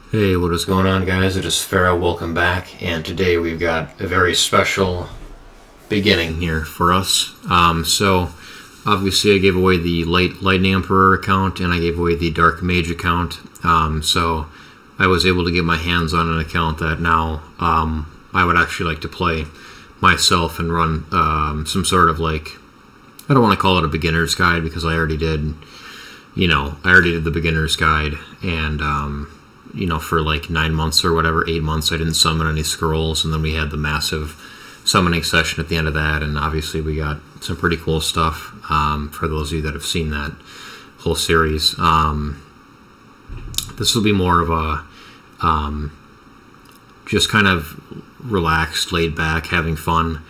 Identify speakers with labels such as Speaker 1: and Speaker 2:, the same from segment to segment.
Speaker 1: Hey, what is going on, guys? It is Pharaoh. Welcome back, and today we've got a very special beginning here for us. So obviously I gave away the Lightning Emperor account, and I gave away the Dark Mage account. So I was able to get my hands on an account that now I would actually like to play myself and run some sort of like, I don't want to call it a beginner's guide because I already did the beginner's guide, and for like 9 months or whatever, 8 months, I didn't summon any scrolls, and then we had the massive summoning session at the end of that, and obviously we got some pretty cool stuff for those of you that have seen that whole series. This will be more of a just kind of relaxed, laid back, having fun.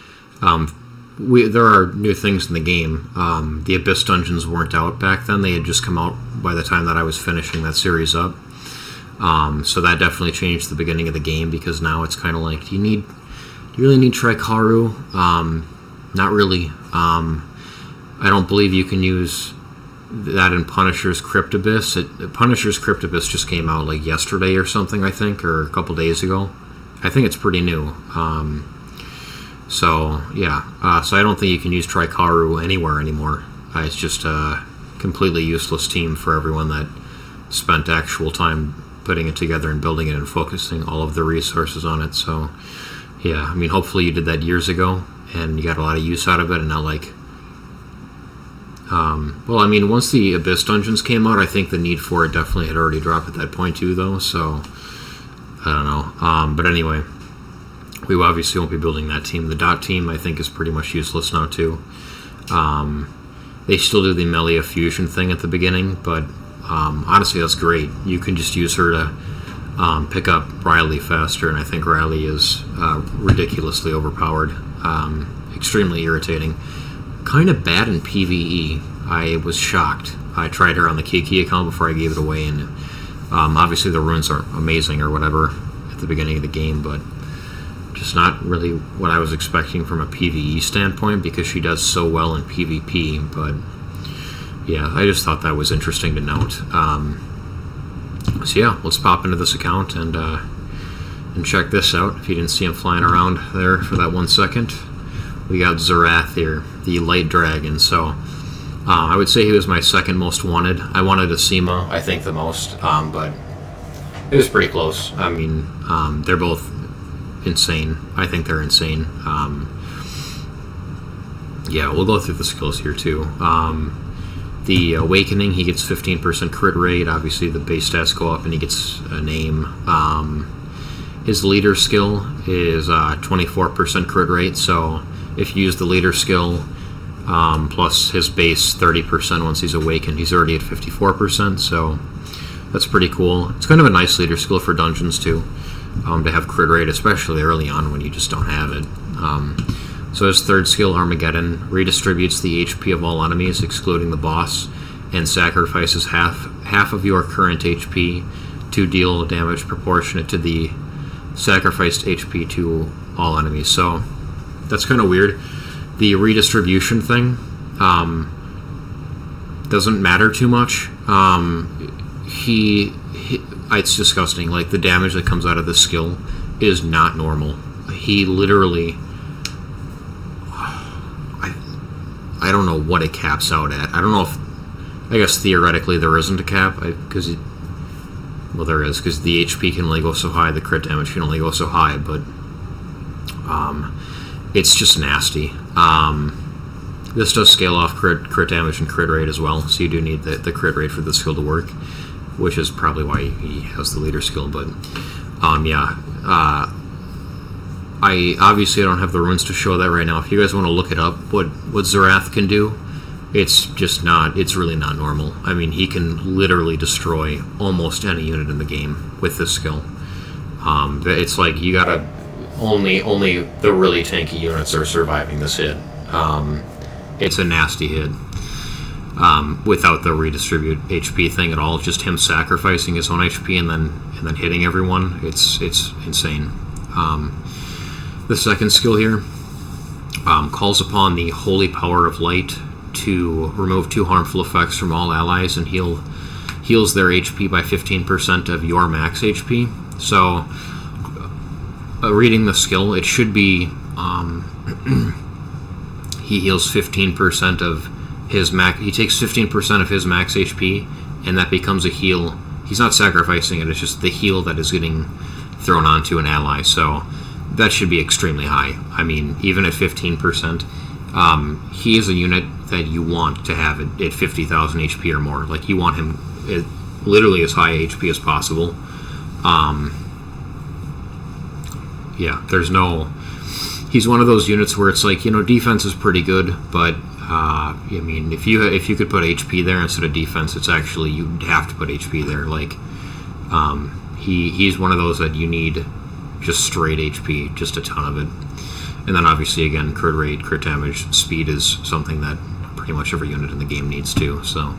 Speaker 1: There are new things in the game. The Abyss dungeons weren't out back then. They had just come out by the time that I was finishing that series up. So that definitely changed the beginning of the game, because now it's kind of like, do you really need Trikaru? Not really. I don't believe you can use that in Punisher's Crypt Abyss. Punisher's Crypt Abyss just came out like yesterday or something, I think, or a couple days ago. I think it's pretty new. So I don't think you can use Trikaru anywhere anymore. It's just a completely useless team for everyone that spent actual time putting it together and building it and focusing all of the resources on it. So yeah, I mean, hopefully you did that years ago and you got a lot of use out of it, and not like once the Abyss dungeons came out, I think the need for it definitely had already dropped at that point too, though, so I don't know. But anyway, we obviously won't be building that team. The dot team, I think, is pretty much useless now too. They still do the Melia fusion thing at the beginning, but honestly, that's great. You can just use her to pick up Riley faster, and I think Riley is ridiculously overpowered, extremely irritating, kind of bad in PvE. I was shocked. I tried her on the Kiki account before I gave it away, and obviously the runes are amazing or whatever at the beginning of the game, but just not really what I was expecting from a PvE standpoint, because she does so well in PvP. But yeah, I just thought that was interesting to note. So yeah, let's pop into this account and check this out. If you didn't see him flying around there for that 1 second, we got Zarra here, the Light Dragon. So I would say he was my second most wanted. I wanted Asima, I think, the most, but it was pretty close. I mean, they're both insane. I think they're insane. Yeah, we'll go through the skills here too. The Awakening, he gets 15% crit rate. Obviously, the base stats go up, and he gets a name. His leader skill is 24% crit rate. So if you use the leader skill plus his base 30% once he's awakened, he's already at 54%. So that's pretty cool. It's kind of a nice leader skill for dungeons too, to have crit rate, especially early on when you just don't have it. So his third skill, Armageddon, redistributes the HP of all enemies, excluding the boss, and sacrifices half of your current HP to deal damage proportionate to the sacrificed HP to all enemies. So that's kind of weird. The redistribution thing doesn't matter too much. It's disgusting. Like, the damage that comes out of this skill is not normal. He literally, I don't know what it caps out at. I don't know if, I guess theoretically there isn't a cap, because there is, because the HP can only go so high, the crit damage can only go so high, but it's just nasty. This does scale off crit damage and crit rate as well, so you do need the crit rate for the skill to work, which is probably why he has the leader skill. But I obviously don't have the runes to show that right now. If you guys want to look it up, what Zarra can do, it's really not normal. I mean, he can literally destroy almost any unit in the game with this skill. It's like you gotta only the really tanky units are surviving this hit. It's a nasty hit. Without the redistribute HP thing at all, just him sacrificing his own HP and then hitting everyone, it's insane. The second skill here calls upon the holy power of light to remove 2 harmful effects from all allies and heal heals their HP by 15% of your max HP. So, reading the skill, it should be he heals 15% of his max. He takes 15% of his max HP, and that becomes a heal. He's not sacrificing it; it's just the heal that is getting thrown onto an ally. So that should be extremely high. I mean, even at 15%, he is a unit that you want to have at 50,000 HP or more. Like, you want him at literally as high HP as possible. Yeah, there's no... He's one of those units where it's like, defense is pretty good, but I mean, if you could put HP there instead of defense, it's actually, you'd have to put HP there. Like, he's one of those that you need just straight HP, just a ton of it. And then obviously, again, crit rate, crit damage, speed is something that pretty much every unit in the game needs too. So,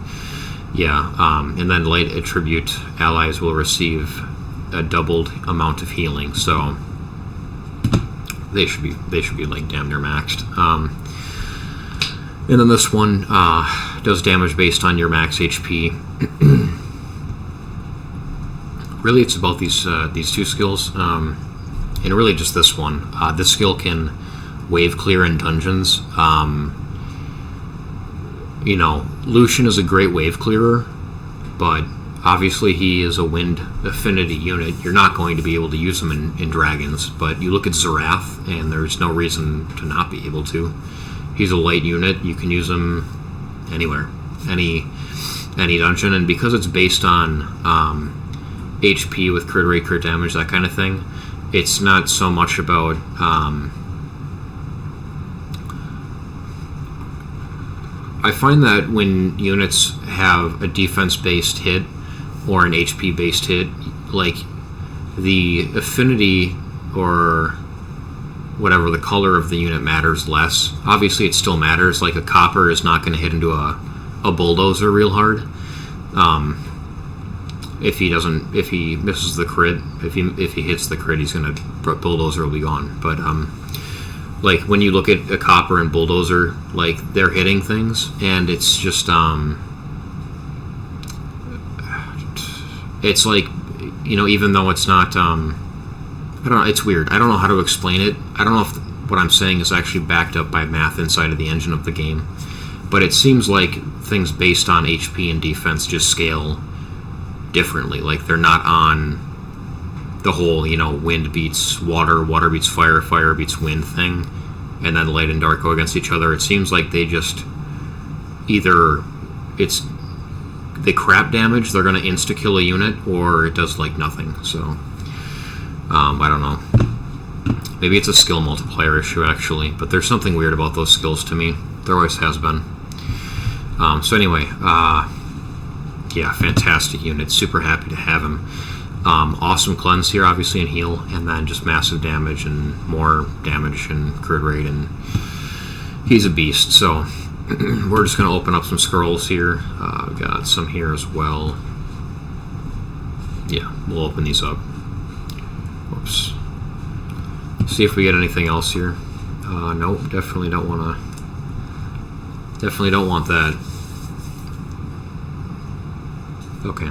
Speaker 1: yeah. And then light attribute allies will receive a doubled amount of healing. So they should be like damn near maxed. And then this one does damage based on your max HP. Really, it's about these two skills, and really just this one. This skill can wave clear in dungeons. Lucian is a great wave clearer, but obviously he is a wind affinity unit. You're not going to be able to use him in dragons, but you look at Zarra, and there's no reason to not be able to. He's a light unit. You can use him anywhere, any dungeon, and because it's based on HP with crit rate, crit damage, that kind of thing, it's not so much about I find that when units have a defense-based hit or an HP-based hit, like, the affinity or whatever, the color of the unit matters less. Obviously, it still matters. Like, a copper is not going to hit into a bulldozer real hard. If he misses the crit, if he hits the crit, he's going to bulldozer will be gone. But like, when you look at a copper and bulldozer, like, they're hitting things, and it's just it's like, even though it's not I don't know, it's weird. I don't know how to explain it. I don't know if what I'm saying is actually backed up by math inside of the engine of the game, but it seems like things based on HP and defense just scale differently. Like, they're not on the whole, wind beats water, water beats fire, fire beats wind thing, and then light and dark go against each other. It seems like they just either they crap damage, they're going to insta-kill a unit, or it does, like, nothing. So, I don't know. Maybe it's a skill multiplier issue, actually, but there's something weird about those skills to me. There always has been. So anyway, yeah, fantastic unit. Super happy to have him. Awesome cleanse here, obviously, and heal, and then just massive damage and more damage and crit rate, and he's a beast. So we're just going to open up some scrolls here. We've got some here as well. Yeah, we'll open these up. Whoops. See if we get anything else here. Nope, definitely don't want that. Okay.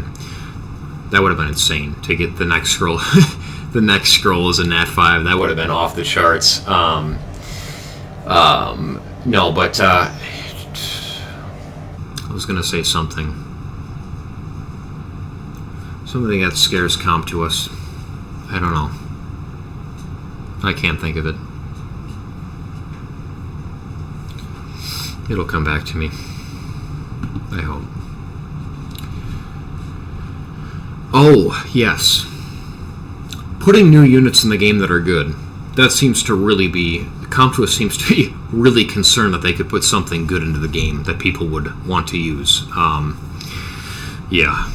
Speaker 1: That would have been insane to get the next scroll. The next scroll is a Nat 5. That would have been off the charts. No, but I was going to say something. Something that scares comp to us. I don't know. I can't think of it. It'll come back to me. I hope. Oh, yes. Putting new units in the game that are good. That seems to really be... Comptuous seems to be really concerned that they could put something good into the game that people would want to use. Yeah.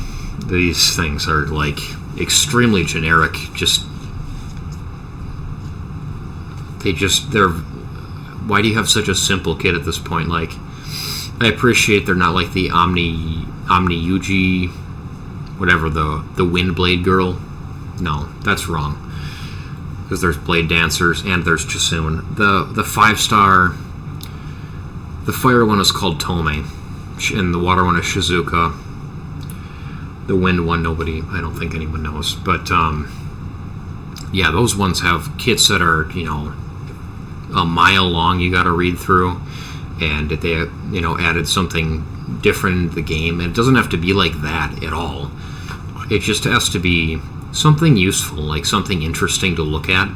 Speaker 1: These things are, like, extremely generic. They're... Why do you have such a simple kit at this point? Like, I appreciate they're not like the Omni Yuji... whatever, the Windblade girl. No, that's wrong. Because there's Blade Dancers and there's Chisun. The 5-star, the fire one is called Tome, and the water one is Shizuka. The wind one, I don't think anyone knows. But yeah, those ones have kits that are, a mile long you got to read through, and they, added something different into the game. And it doesn't have to be like that at all. It just has to be something useful, like something interesting to look at.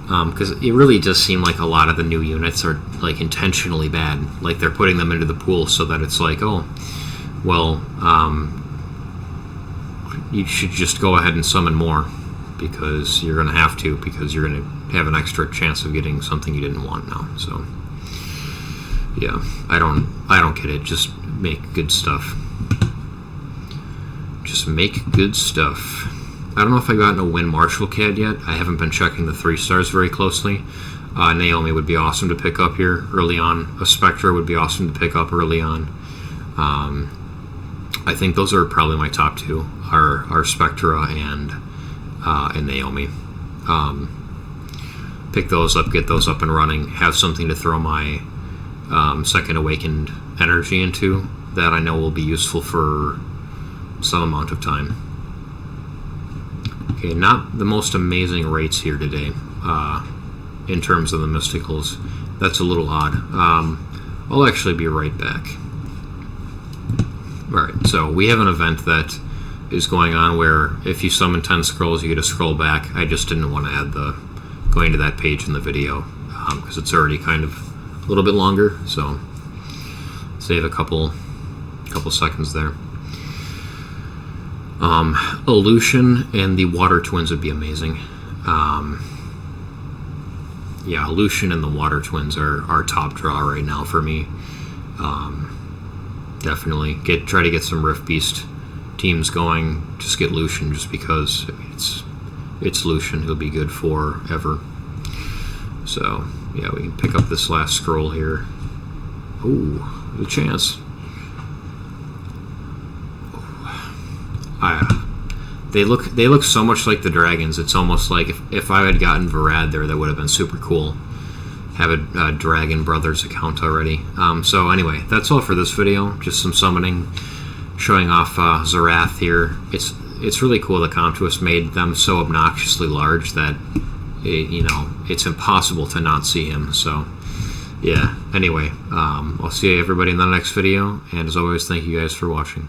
Speaker 1: Because it really does seem like a lot of the new units are like intentionally bad. Like they're putting them into the pool so that it's like, oh, well, you should just go ahead and summon more, because you're going to have to, because you're going to have an extra chance of getting something you didn't want now. So yeah, I don't get it. Just make good stuff. Just make good stuff. I don't know if I've gotten a Win Marshall CAD yet. I haven't been checking the 3 stars very closely. Naomi would be awesome to pick up here early on. A Spectra would be awesome to pick up early on. I think those are probably my top 2, are Spectra and Naomi. Pick those up, get those up and running, have something to throw my Second Awakened energy into that I know will be useful for some amount of time. Okay, not the most amazing rates here today in terms of the mysticals. That's a little odd. I'll actually be right back. Alright, so we have an event that is going on where if you summon 10 scrolls, you get a scroll back. I just didn't want to add going to that page in the video because it's already kind of a little bit longer, so save a couple seconds there. Illusion and the Water Twins would be amazing. Yeah, Illusion and the Water Twins are top draw right now for me. Definitely try to get some Rift Beast teams going. Just get Lucian, just because it's Lucian. He'll be good forever. So yeah, we can pick up this last scroll here. Ooh, a chance. They look so much like the dragons. It's almost like if I had gotten Varad there, that would have been super cool. Have a Dragon Brothers account already. So anyway, that's all for this video. Just some summoning, showing off Zarath here. It's really cool that Comtuous made them so obnoxiously large that it's impossible to not see him. So yeah. Anyway, I'll see everybody in the next video, and as always, thank you guys for watching.